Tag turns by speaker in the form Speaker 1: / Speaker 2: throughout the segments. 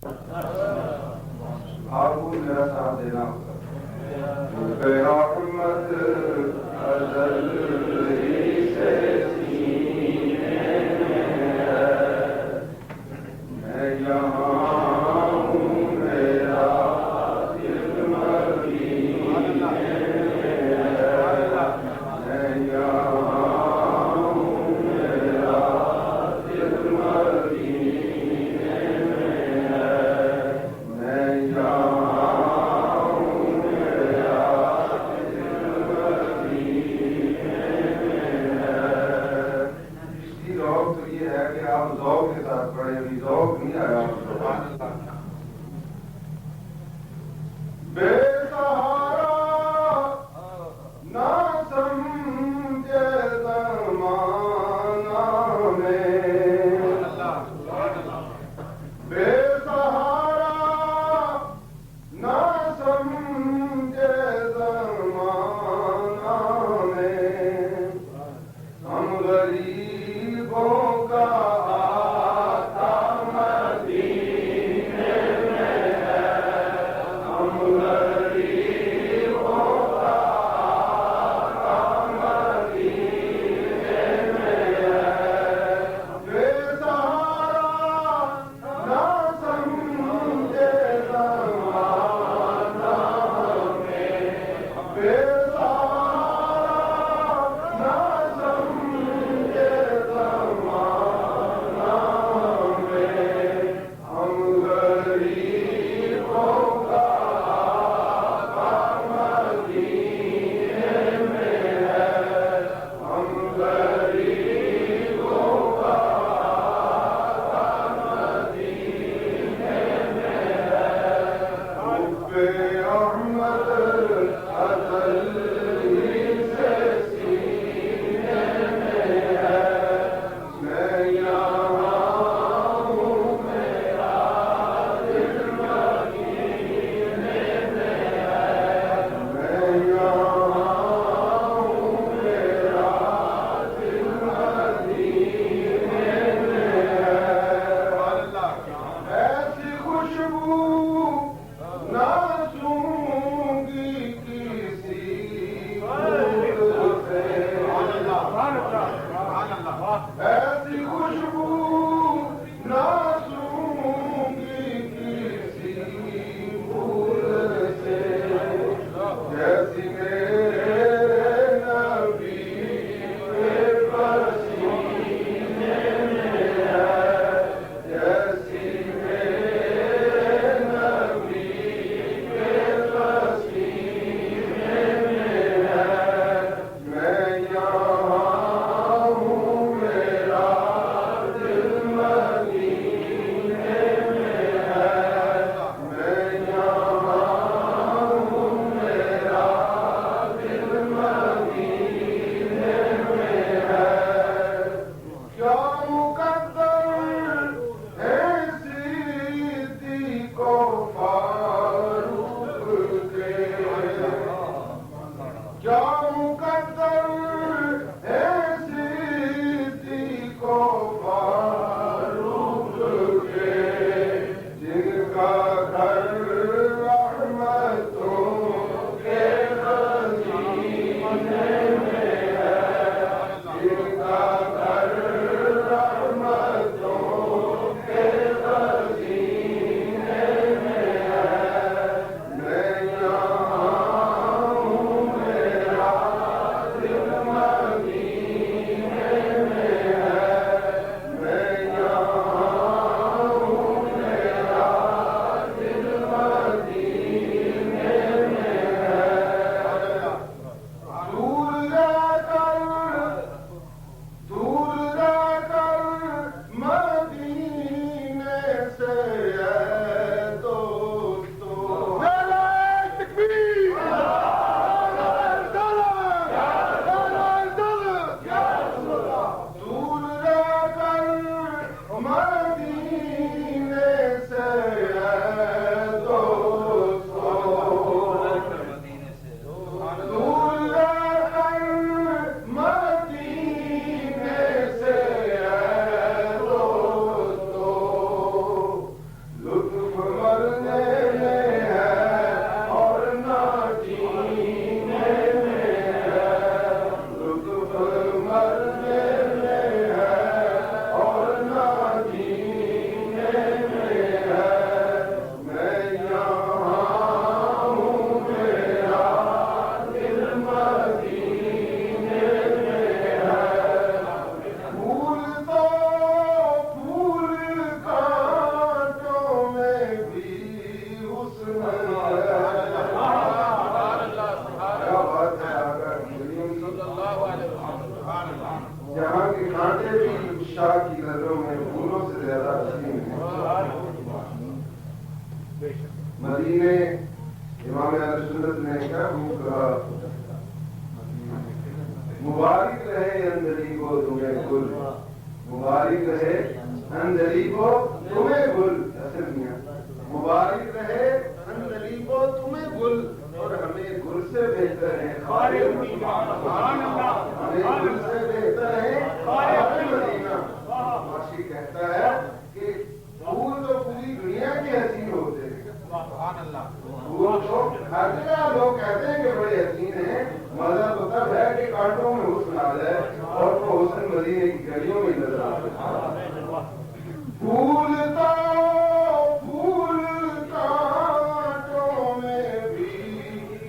Speaker 1: آپ کو میرا ساتھ دینا ہوگا. رحمت ازل ہی سے سینے میں ہے، میں یہاں ہوں میرا دل مدینے میں ہے، میں یہاں ہوں میرا دل مدینے میں ہے، میں یہاں ہوں میرا دل مدینے میں ہے. اس کی ذوق تو یہ ہے کہ آپ ذوق کے ساتھ پڑھیں، ابھی ذوق نہیں آیا. بے سہارا نہ سمجھے زمانہ میں، بے سہارا نہ سمجھے زمانہ میں، ہم غریبوں کا آقا مدینے مدینے امام اہل سنت نے کیا کہا مبارک رہے اندری کو تمہیں گل مبارک رہے اندری کو تمہیں گل اصل میاں مبارک رہے اندری کو تمہیں گل اور ہمیں گل سے بہتر ہے ہمیں گل سے بہتر ہے مدینہ معاشی کہتا ہے کہ پھول تو پوری دنیا کے حسین ہوتے ہیں پھول تو ہر جگہ لوگ کہتے ہیں کہ بڑے حسین ہیں مزہ تو تب ہے کہ کانٹوں میں حسن آ جائے اور وہ حسن مدینے کی گلیوں میں نظر آتے پھول کانٹوں میں بھی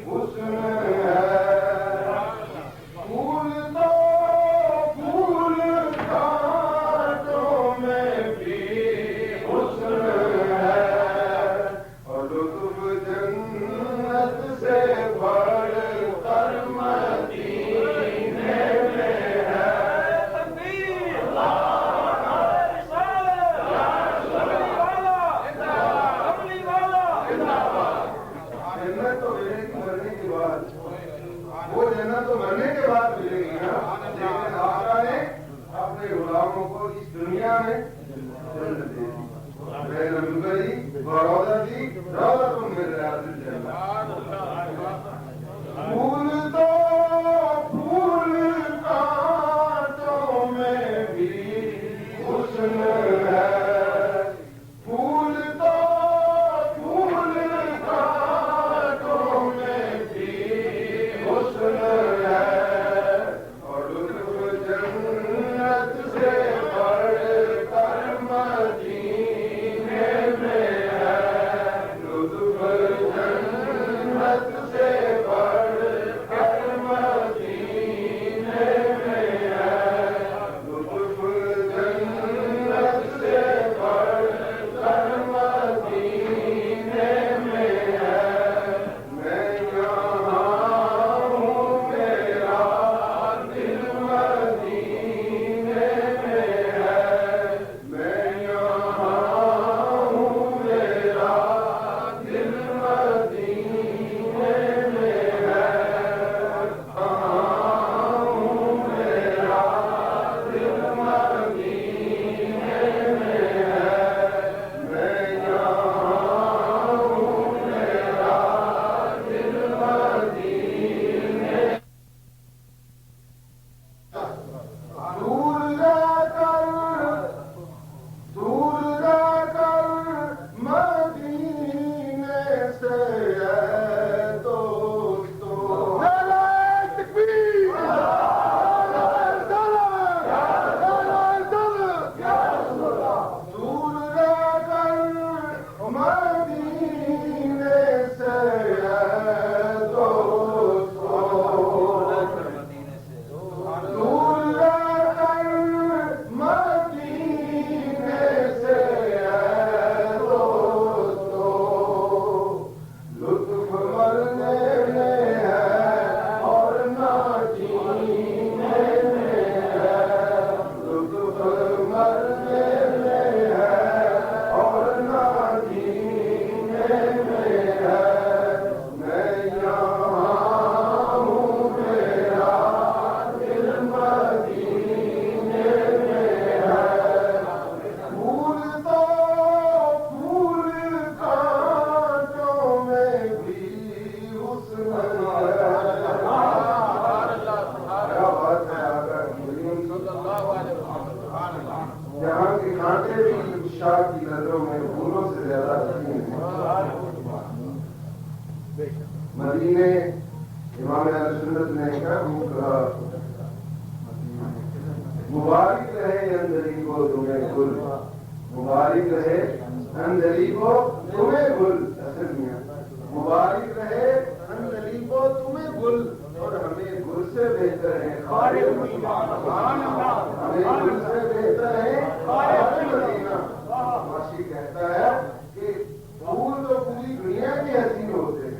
Speaker 1: حسن ہے پھول کانٹوں میں بھی حسن ہے اور لطف جنت سے بڑھ کر مدینے میں ہے جنت تو مرنے کے بعد وہ جنت تو مرنے کے بعد ملے گی نا لیکن آقا نے اپنے غلاموں کو اس دنیا میں جنت دے دی بین المگری روضہ دی روضہ تم من ریاض الجنہ پھول کانٹوں میں بھی حسن ہے پھول کانٹوں میں بھی حسن ہے اور لطف جنت سے بڑھ کر مدینے میں ہے لطف جنت سے بڑھ کر مدینے میں ہے لطف جنت سے بڑھ کر مدینے میں ہے میں یہاں ہوں میرا دل مدینے میں ہے میں یہاں ہوں میرا دل مدینے میں ہے کہاں ہوں میرا دل مدینے میں ہے میں یہاں ہوں میرا دل مدینے دور جا کر مدینے سے اے دوستو دور جا کر مدینے سے اے دوستو دور جا کر مدینے سے اے دوستو لطف مرنے میں ہے اور نہ جینے میں ہے لطف مرنے میں ہے اور نہ جینے میں ہے میں یہاں ہوں میرا دل مدینے میں ہے پھول کانٹوں میں بھی حسن ہے کیا بات ہے آقا کریم جہاں کے کانٹے بھی شاہ کی نظروں میں پھولوں سے زیادہ حسین ہیں مدینے امام اہل سنت نے کیا کہا مبارک رہے اندری کو تمہیں گل مبارک رہے اندری کو تمہیں گل اصل میاں مبارک رہے اندری کو تمہیں گل اور ہمیں گل سے بہتر ہے ہمیں گل سے بہتر ہے مدینہ معاشی کہتا ہے کہ پھول تو پوری دنیا کے حسین ہوتے ہیں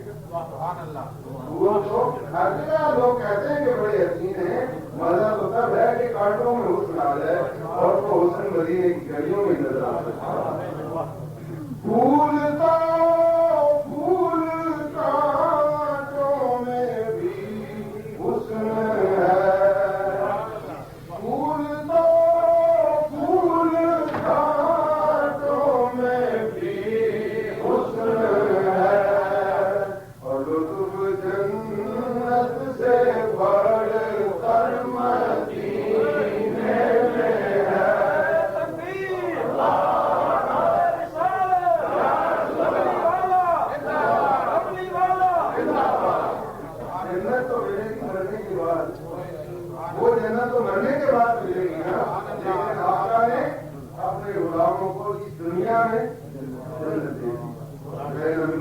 Speaker 1: پھول تو ہر جگہ لوگ کہتے ہیں کہ بڑے حسین ہیں مزہ تو تب ہے کہ کانٹوں میں حسن آ جائے اور وہ حسن مدینے کی گلیوں میں نظر آتے پھول